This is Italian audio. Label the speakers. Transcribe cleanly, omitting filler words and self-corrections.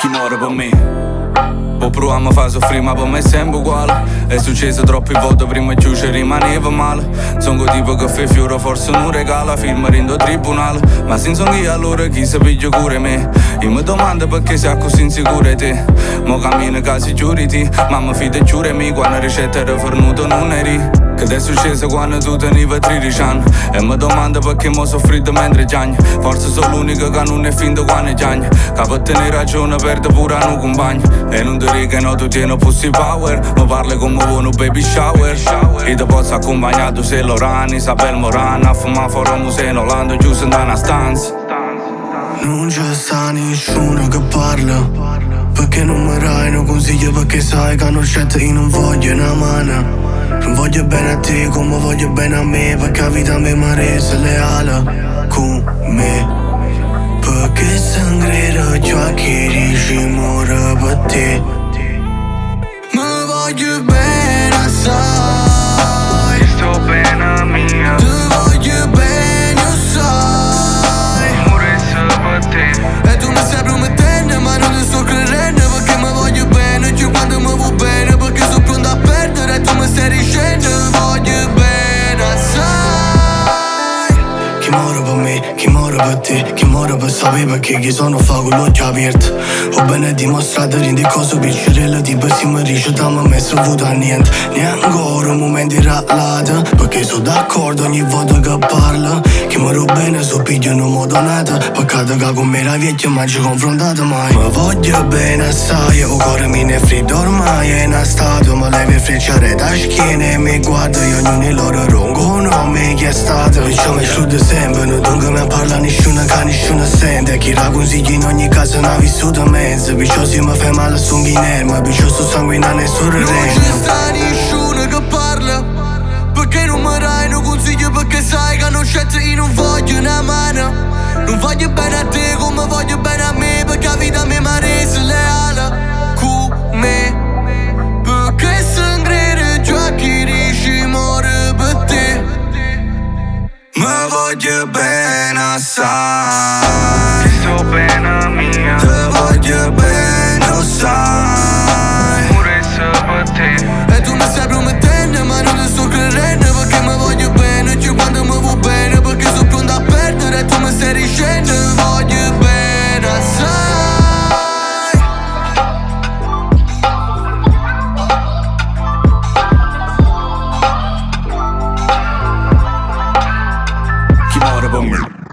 Speaker 1: Chi muore per me può provare a mi fa soffrire, ma per me è sempre uguale. È successo troppi volte prima che ci rimaneva male. Sono quel tipo che fa fiore, forse non regala film rindo tribunale. Ma senza io allora chi si piglia cura me? Io mi domando perché sei così insicuro te. Mo cammino quasi giuriti, ma mi fido e giuro me quando la ricetta era fornuta non eri. Che è successo quando tu tenevi 13 anni. E mi domando perché mo soffrito mentre giagni. Forse sono l'unico che non è finto quando giagni. Che per tenere ragione perde pure a un compagno. E non ti dico che no, tu tieni pussy power. Mi parli come uno baby shower. E ti posso accompagnare se Lorani, Isabel Morana. A fumare fuori un museo in Olanda, chiuso in una stanza.
Speaker 2: Non c'è sta nessuno che parla, perché non mi dai un consiglio, perché sai che non c'è te, io non voglio una mano. Non voglio bene a te come voglio bene a me, perché la vita mi ha reso leale con me. Perché sangrerò già che dici muore per te. Ma voglio bene assai,
Speaker 1: Sto bene mia,
Speaker 2: ti voglio bene assai.
Speaker 1: morisse per te.
Speaker 2: E tu mi stai promettendo ma non ti sto credendo, perché mi voglio bene, io quando mi vuoi bene, perché sono pronto a perdere e tu mi stai dicendo voglio bene assai. Chi muore per me, chi muore per te, chi muore per sapere perché chi sono fa con l'occhio aperto. Ho bene dimostrato di cose piccole, tipo si mi dice da me messo avuto a niente. Neanche ancora un momento di rallata, perché sono d'accordo ogni volta che parla. Chi muore bene so piglio in un modo nato, peccato che con me la vecchia non ci confrontata mai. Ma voglio bene assai, o cuore mi ne freddo ormai è in stato. Ma levi frecciare da schiena e mi guardo, io ognuno loro rongono me che è stato. Perciò mi sciudo sempre, non dunque mi parla nessuno che nessuno sente. Chi la consigli in ogni caso non ha vissuto mezzo. Perciò se mi fai male sono inerme, perciò sto sanguinando e sul regno. Non c'è sta nessuno che parla, perché non mi dai un consiglio, perché sai che non c'è te, io non voglio una mano. Non voglio bene a te come voglio bene a me, perché la vita mi ha reso leale con me. Perché sangrere già chi dici muore per te. Ma voglio bene assai,
Speaker 1: Sto bene mia,
Speaker 2: ti voglio bene assai.
Speaker 1: morisse per te.
Speaker 2: E tu mi stai promettendo ma non ti sto credendo, perché mi voglio bene, io quando mi vuoi bene, perché sono pronto a perdere e tu mi stai dicendo voglio bene assai.
Speaker 1: Chi muore per me?